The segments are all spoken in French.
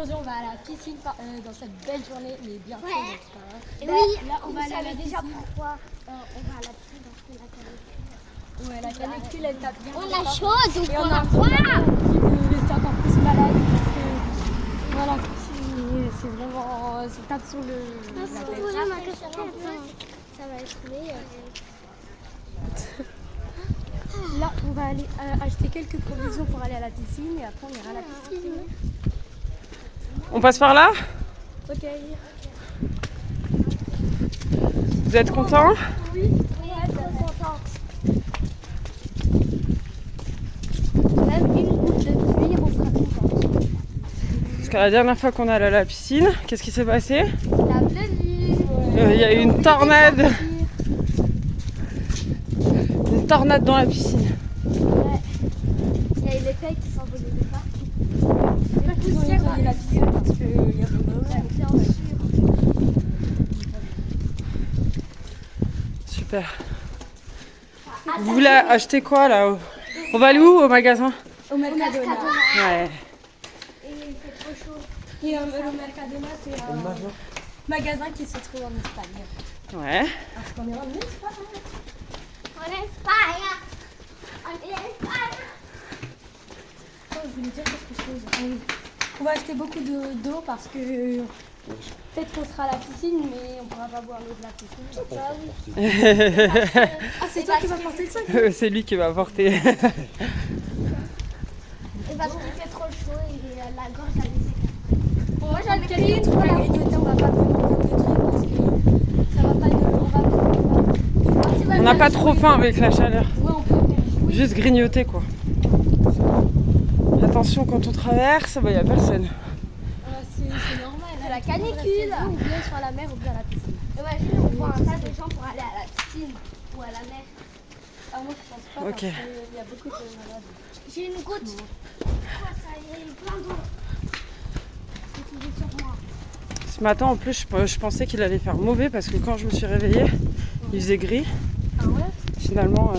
aujourd'hui, on va à la piscine dans cette belle journée, mais bientôt. Et oui, là, on va aller à la déjà piscine. pourquoi on va à la piscine parce que la canicule. Ouais, la canicule, elle tape bien. On a chaud, donc Et on on a a froid. envie de rester encore plus malade parce que voilà, la piscine, c'est vraiment, ça tape sur la tête. Ça va être meilleur. Là, on va aller acheter quelques provisions pour aller à la piscine et après on ira à la piscine. On passe par là? Ok. Vous êtes contents? Oui, trop contente. Même une goutte de pluie, on sera contente. Parce que la dernière fois qu'on est allé à la piscine, qu'est-ce qui s'est passé? La pluie. Il y a eu une tornade. Une tornade dans la piscine. Ouais. Il y a eu les feuilles qui s'envolaient de partout. Ils ont nettoyé la piscine parce qu'il y avait Bien sûr. Super. Vous voulez acheter quoi là? On va aller où au magasin? Au Mercadona. Ouais. Et il fait trop chaud. Et le Mercadona, c'est un magasin qui se trouve en Espagne. Ouais. Parce qu'on est en Espagne. En Espagne. En Espagne. Oh, je voulais dire quelque chose. On va acheter beaucoup d'eau parce que peut-être qu'on sera à la piscine, mais on ne pourra pas boire l'eau de la piscine. Ah, c'est toi qui vas porter le sac? C'est lui qui va porter. Et parce qu'il fait trop chaud et la gorge elle est Moi j'avais quelques trucs à grignoter, on va pas vraiment grignoter parce que ça va pas de. On n'a pas trop faim avec la chaleur. Ouais, on peut. Juste grignoter quoi. Attention quand on traverse, il n'y a personne. C'est normal. C'est la canicule. Ou bien sur la mer ou bien à la piscine. Imagine, on voit un tas de gens pour aller à la piscine ou à la mer. Ah, moi je pense pas. Ok. Parce qu'il y a beaucoup de malades. J'ai une goutte. Quoi ça? Il y a une plein d'eau. C'est tombé sur moi. Ce matin en plus je pensais qu'il allait faire mauvais parce que quand je me suis réveillée, il faisait gris. Ah ouais? Finalement,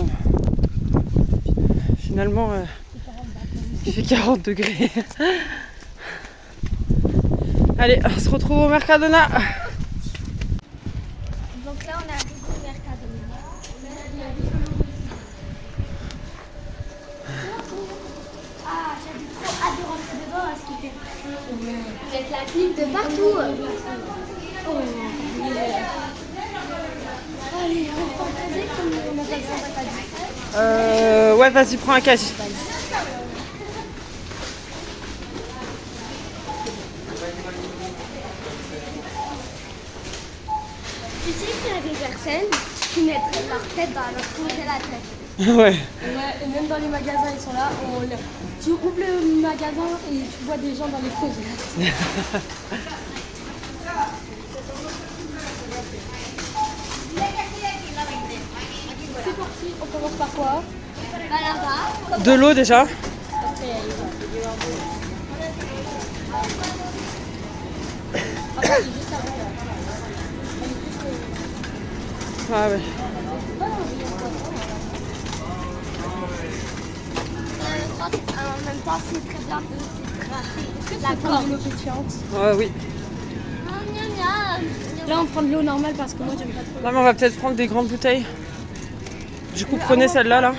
il fait 40 degrés. Allez, on se retrouve au Mercadona. Donc là, on est arrivé au Mercadona. Ah, j'avais trop hâte de rentrer dedans parce qu'il fait chaud. Avec la clim de partout. Allez, on va poser comme on appelle ça. Ouais, vas-y, prends un caddie. Tu sais qu'il y a des personnes qui mettent leur tête dans leur congélateur. Ouais. Ouais, et même dans les magasins, ils sont là. Tu ouvres le magasin et tu vois des gens dans les congélateurs. C'est parti, on commence par quoi? Bah là-bas. De l'eau déjà. Ah ouais. En même temps, c'est très bien de s'hydrater. La corde de l'eau pétillante. Ouais, oui. Là, on prend de l'eau normale parce que moi, j'aime pas trop. Non mais on va peut-être prendre des grandes bouteilles. Du coup, prenez celle-là là.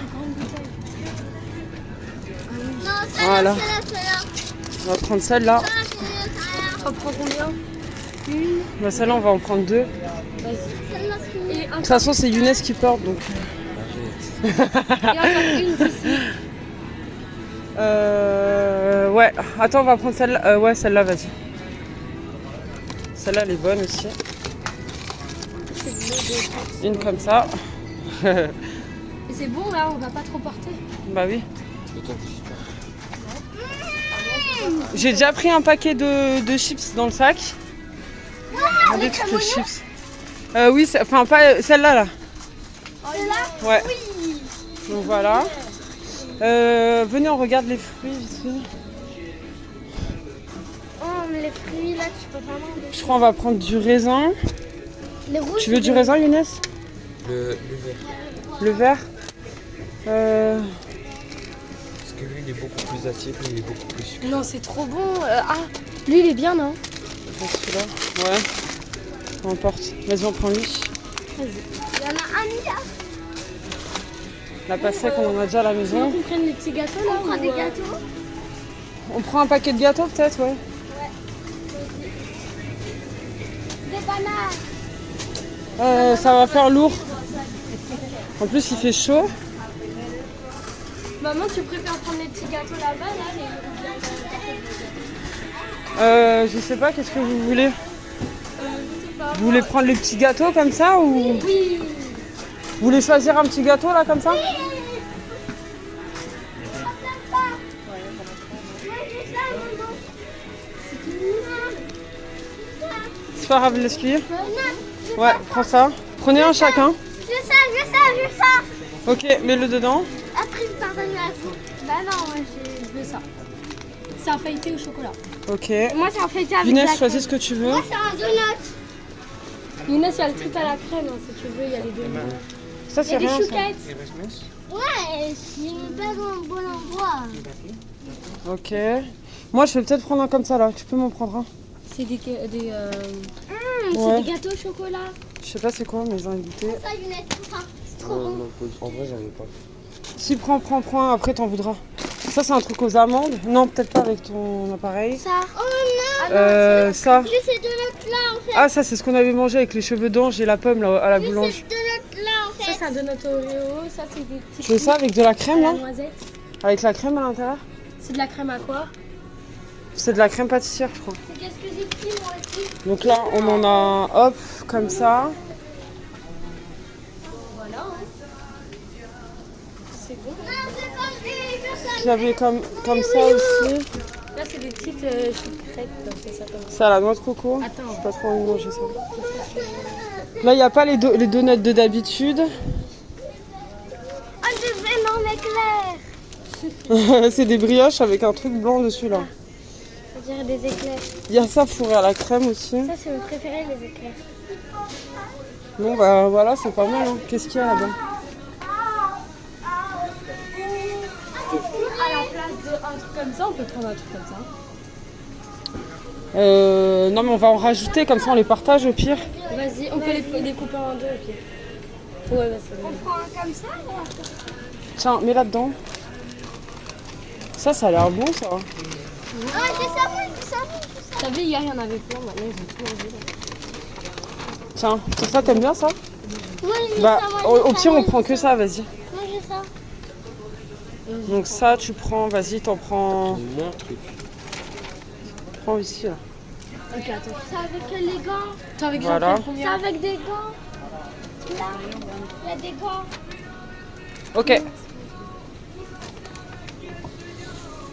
Non, Voilà. celle-là. On va prendre celle-là. On prend combien? Bah celle-là, on va en prendre deux. Vas-y. Et De toute façon, c'est Younes qui porte donc. encore une d'ici. Ouais. Attends, on va prendre celle-là. Ouais, celle-là, vas-y. Celle-là, elle est bonne aussi. Une comme ça. Et c'est bon là, on va pas trop porter. Bah oui. J'ai déjà pris un paquet de chips dans le sac. Regardez toutes les chips. Oui, enfin pas celle-là là. Celle-là? Ouais. Oui. Donc voilà. Venez, on regarde les fruits vite fait. Oh, mais les fruits là, tu peux pas manger. Je crois qu'on va prendre du raisin. Les rouges. Tu veux du raisin, Younes? Le vert. Le vert Parce que lui, il est beaucoup plus acide, lui, il est beaucoup plus sucré. Non, c'est trop bon. Lui, il est bien, non? Celui-là. Ouais. Peu importe. Vas-y, on prend lui. Vas-y. Il y en a un milliard. La pastèque, on en a déjà à la Tu veux maison. qu'on prenne les petits gâteaux là? On prend ou, des gâteaux. On prend un paquet de gâteaux peut-être, ouais. Des bananes. Ça va faire lourd. En plus, il fait chaud. Maman, tu préfères prendre les petits gâteaux là-bas, là Je sais pas, qu'est-ce que vous voulez? Je sais pas. Vous voulez prendre les petits gâteaux comme ça ou Oui. vous voulez choisir un petit gâteau là comme ça? C'est pas grave, laisse-lui. Ouais, prends ça. Prenez un chacun. Je sais. Ok, mets-le dedans. Après, je pardonne à vous. Bah non, moi Je veux ça. C'est un feuilleté au chocolat. Ok. Moi, c'est un feuilleté avec Younes, la choisis crème. ce que tu veux. Moi, c'est un donut. Younes, il y a le truc à la crème, hein, si tu veux, il y a les deux. Ça, Il y c'est a des rien. Ça. chouquettes. Ouais, j'ai mis pas dans le bon endroit. Ok. Moi, je vais peut-être prendre un comme ça là. Tu peux m'en prendre un? C'est des Ouais. c'est des gâteaux au chocolat. Je sais pas c'est quoi, mais j'en ai goûté. Ça, Younes, tout ça. C'est trop bon. Non, en vrai, j'en ai pas. Si, prends un, après t'en voudras. Ça, c'est un truc aux amandes. Non, peut-être pas avec ton appareil. Ça. Oh non. Ça. Lui, ces donuts-là, en fait. Ah, ça, c'est ce qu'on avait mangé avec les cheveux d'ange et la pomme là, à la Lui, boulange. ces donuts-là, en Ça, fait. c'est un donut Oreo. Ça, c'est des petits. Tu veux ça avec de la crème à la là? noisette. Avec la crème à l'intérieur? C'est de la crème à quoi? C'est de la crème pâtissière, je crois. Qu'est-ce que j'ai pris, moi aussi? Donc là, on en a, hop, comme ça. Voilà. C'est bon. Non, c'est pas vrai. Il y avait comme ça aussi. Là, c'est des petites sucrètes. C'est ça comme ça. Ça, la noix de coco. Attends. J'ai pas trop envie de manger ça. Là, il n'y a pas les donuts de d'habitude. Oh, j'ai vraiment éclair. C'est des brioches avec un truc blanc dessus là. On dirait des éclairs. Il y a ça fourré à la crème aussi. Ça, c'est mon préféré, les éclairs. Bon bah voilà, c'est pas mal. Hein. Qu'est-ce qu'il y a là-bas? À la place d'un truc comme ça, on peut prendre un truc comme ça. Non mais on va en rajouter, comme ça on les partage au pire. Vas-y, on peut les couper en deux, ok. Ouais, bah c'est bon. On prend un comme ça, ou un Tiens, mets là-dedans. Ça a l'air bon ça. Ah, j'ai ça. T'as vu, hier, il y en avait plein, maintenant ils ont tout mangé. Là. Tiens, ça t'aimes bien ça? Moi, j'ai Bah ça. Moi, au j'ai pire ça. on prend que ça, vas-y. Moi, j'ai ça. Donc ça tu prends, vas-y t'en prends. Moi, truc. Prends ici là. Ok, attends. C'est avec les gants. T'as avec Voilà. Jean-Pierre C'est combien? avec des gants. Là, il y a des gants. Ok.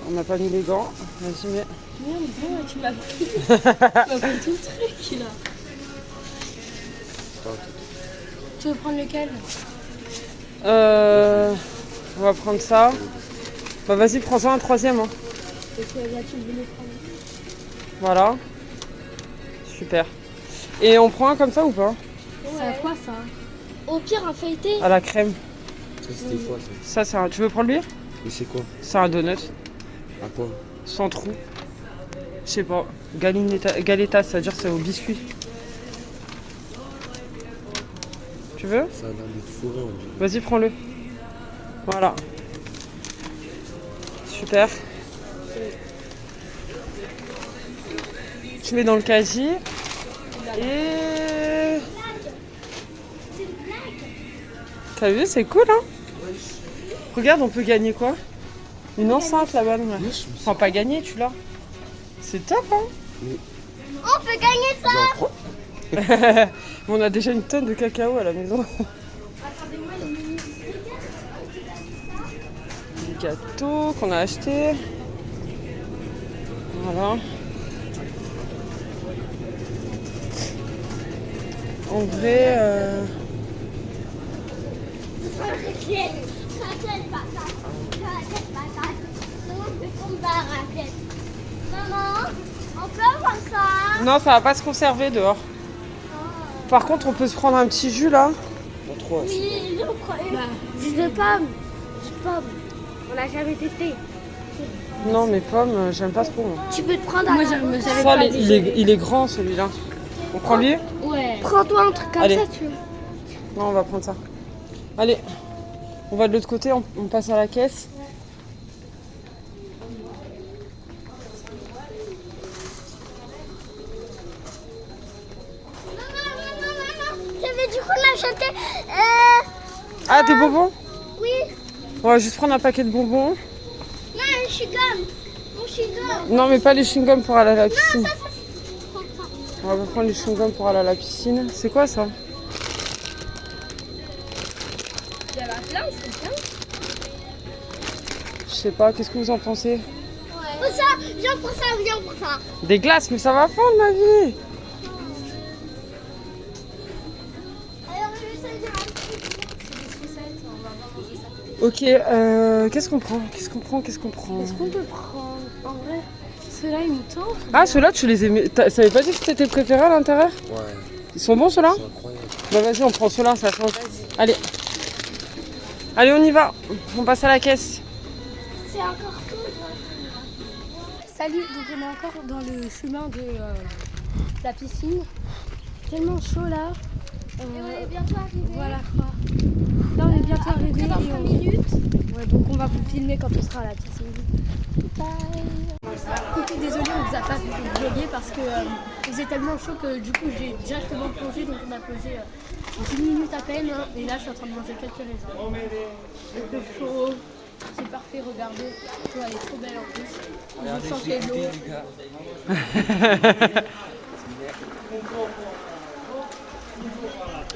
On n'a pas mis les gants. Vas-y mets. Merde, bon, tu m'as pris. Tu m'as pris tout le truc là. Tu veux prendre lequel? On va prendre ça. Bah vas-y, prends-en un troisième. Hein. Ok, là, tu veux les prendre. Voilà. Super. Et on prend un comme ça ou pas? C'est à quoi ça? Au pire, un feuilleté. À la crème. Ça, c'était quoi, ça? Ça, c'est un... Tu veux prendre lui? Mais c'est quoi? C'est un donut. À quoi? Sans trou. Je sais pas. Galeta, c'est-à-dire c'est au biscuit. Tu veux? Ça a l'air d'être fourré, on dirait. Vas-y, prends-le. Voilà. Super. Tu mets dans le casier. Et... T'as vu, c'est cool, hein? Regarde, on peut gagner quoi? Une enceinte là-bas. Là. Enfin, pas gagner, tu l'as. C'est top, hein? On peut gagner ça. J'en prends? On a déjà une tonne de cacao à la maison. Des gâteaux qu'on a achetés. Voilà. En vrai, Maman, on peut avoir ça? non, ça va pas se conserver dehors. Par contre, on peut se prendre un petit jus là. Pas trop, assez. Oui, je crois. Jus de pomme. Jus de pomme. On l'a jamais testé. Non, mais pommes, j'aime pas trop. Moi. Tu peux te prendre Moi, un. j'avais Ça, pas il est grand celui-là. On prend lui? Ouais. Prends-toi un truc comme Allez. ça, tu veux. Non, on va prendre ça. Allez, on va de l'autre côté, on passe à la caisse. J'avais du coup l'acheter. Ah, tes bonbons? Oui. On va juste prendre un paquet de bonbons. Non, un chewing-gum. Mon chewing-gum. Non, mais pas les chewing-gums pour aller à la Non, piscine. ça. Prends ça. On va pas prendre les chewing-gums pour aller à la piscine. C'est quoi ça? Il y en a plein, c'est bien. Je sais pas, qu'est-ce que vous en pensez? Oh, ça, viens pour ça, viens pour ça. Des glaces, mais ça va fondre ma vie! Alors, je vais saisir un petit. Ok, qu'est-ce qu'on prend? Qu'est-ce qu'on prend? Est-ce qu'on peut prendre en vrai ceux-là, ils nous tentent? Ah, ceux-là, tu les aimais. Ça avait pas dit que c'était tes préférés à l'intérieur? Ouais, Ils sont bons ceux-là? c'est incroyable. Bah vas-y, on prend ceux-là, ça change. Allez. Allez, on y va. On passe à la caisse. C'est encore tout. Salut, donc on est encore dans le chemin de la piscine. Tellement chaud là. Et on est bientôt arrivé. Voilà quoi. Là on est bientôt arrivé. Dans 5 minutes. Ouais, donc on va vous filmer quand on sera à la piscine. Coucou, désolé, on vous a pas vlogger parce que il faisait tellement chaud que du coup j'ai directement plongé, donc on a plongé 10 minutes à peine hein, et là je suis en train de manger quelques raisins. Il fait chaud, c'est parfait, regardez, l'eau elle est trop belle en plus. Ils ont changé l'eau.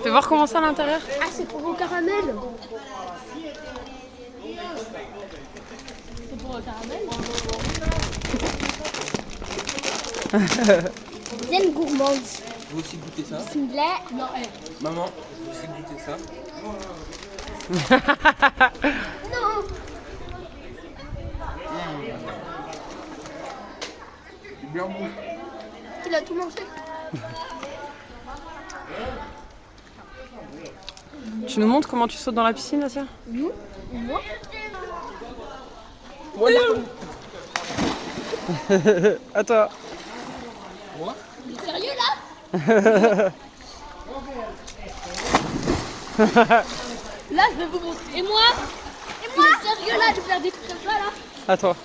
Fais voir comment ça à l'intérieur. Ah, c'est pour au caramel. C'est pour au caramel. Zen gourmande. Vous aussi goûter ça? Bismillah. Non, Maman, vous aussi goûter ça? Non. C'est bien bon. Il a tout mangé. Tu nous montres comment tu sautes dans la piscine, Asia? nous, moi. À toi. Sérieux là? Là, je vais vous montrer. Et moi? Et moi? Sérieux là, de faire des trucs comme ça là? À toi.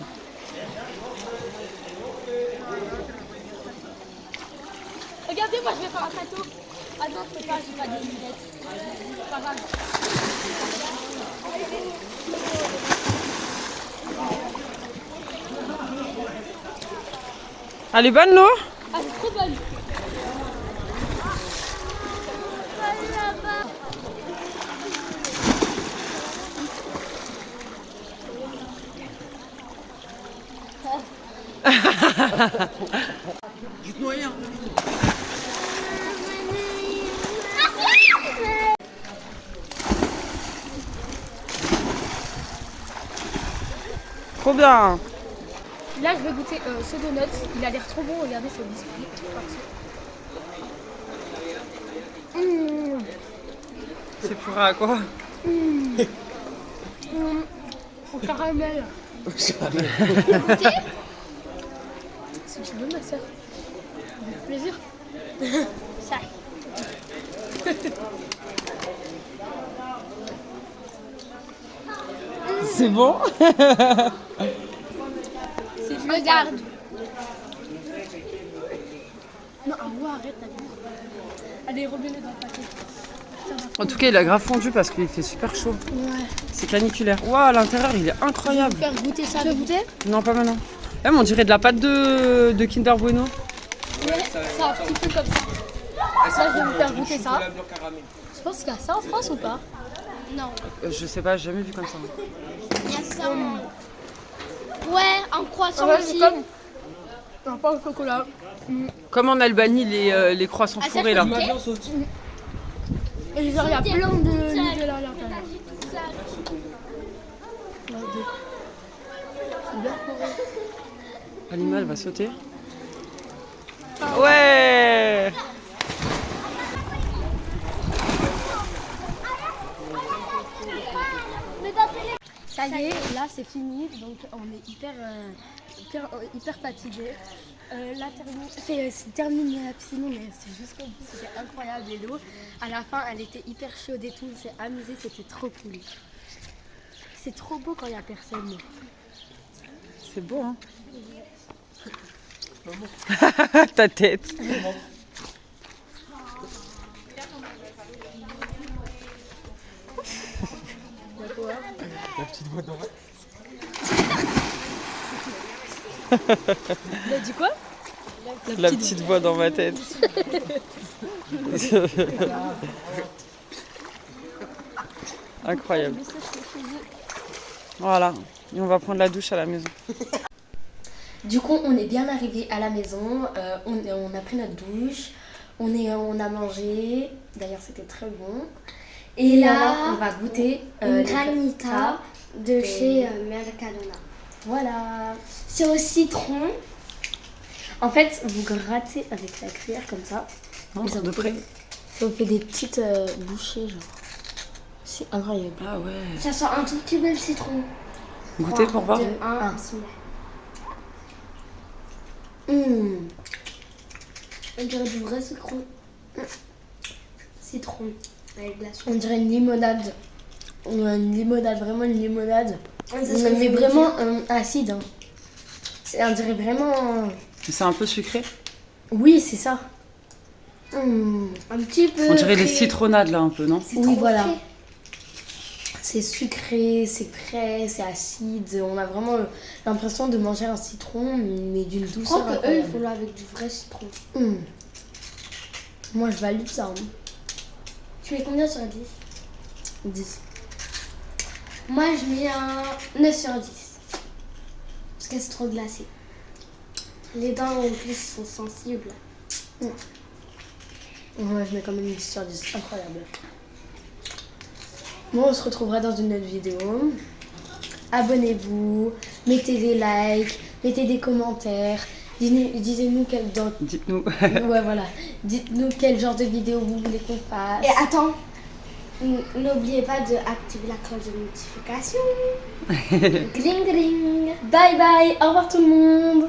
Regardez, moi je vais faire un salto. Ah non, je peux pas, j'ai pas des lunettes. C'est pas grave. Elle est bonne l'eau? Ah, c'est trop bonne. Dites-moi rien. Trop bien. Là, je vais goûter ce donut. Il a l'air trop bon. Regardez ce biscuit. C'est pour à quoi? Au caramel. Si tu veux, ma soeur. Avec plaisir. Ça. C'est bon? Regarde. Non, ah ouais, arrête, t'as vu. Allez, remets-le dans le paquet. En tout cas, il a grave fondu parce qu'il fait super chaud. Ouais. C'est caniculaire. Waouh, à l'intérieur, il est incroyable. Faire goûter ça. Tu veux goûter? Non, pas maintenant. Même, on dirait de la pâte de Kinder Bueno. Ouais, c'est un petit peu comme ça. Là, je vais vous faire goûter ça. Je pense qu'il y a ça en France ou pas? Non. Je sais pas, j'ai jamais vu comme ça. Il y a ça. Ouais, un croissant aussi. Non, pas au chocolat. Comme en Albanie, les croissants Ah, ça, fourrés je là. peux goûter. Et genre, il y a plein de niveaux à l'intérieur. C'est bien pour eux. L'animal va sauter. Ouais! Mais dans télé. Ça y est, là c'est fini, donc on est hyper fatigué. C'est terminé la piscine, mais c'est jusqu'au bout, c'était incroyable et l'eau. À la fin, elle était hyper chaude et tout, on s'est amusé, c'était trop cool. C'est trop beau quand il n'y a personne. C'est beau, hein. Ta tête. La petite voix d'oreille. Il a dit quoi? La petite voix dans ma tête. Incroyable. Voilà. Et on va prendre la douche à la maison. Du coup, on est bien arrivé à la maison, on a pris notre douche, on a mangé, d'ailleurs c'était très bon. Et là, on va goûter une granita de chez Mercadona. Voilà. C'est au citron. En fait, vous grattez avec la cuillère comme ça. Non, de près. Ça vous fait des petites bouchées, genre. C'est incroyable. Ah ouais. Ça sent un tout petit peu le citron. Goûtez pour voir. 1. On dirait du vrai citron. Citron avec glaçon. On dirait une limonade. Une limonade, vraiment une limonade. C'est ce que Mais je veux vraiment dire. acide. Hein. On dirait vraiment... C'est un peu sucré. Oui, c'est ça. Un petit peu. On dirait les frais. citronnades là un peu, non? C'est Oui, trop voilà. frais. C'est sucré, c'est frais, c'est acide. On a vraiment l'impression de manger un citron, mais d'une Je douceur crois qu'eux, ils incroyable. font là avec du vrai citron. Moi, je valide ça. Hein. Tu mets combien sur 10? 10. Moi, je mets un 9 sur 10. Parce que c'est trop glacé. Les dents, en plus, sont sensibles. Moi, je mets quand même 10 sur 10. Incroyable. Bon, on se retrouvera dans une autre vidéo. Abonnez-vous, mettez des likes, mettez des commentaires. Disez-nous quel genre... Dites-nous. Ouais, voilà. Dites-nous quel genre de vidéo vous voulez qu'on fasse. Et attends, n'oubliez pas d'activer la cloche de notification. Gling gling. Bye bye. Au revoir tout le monde.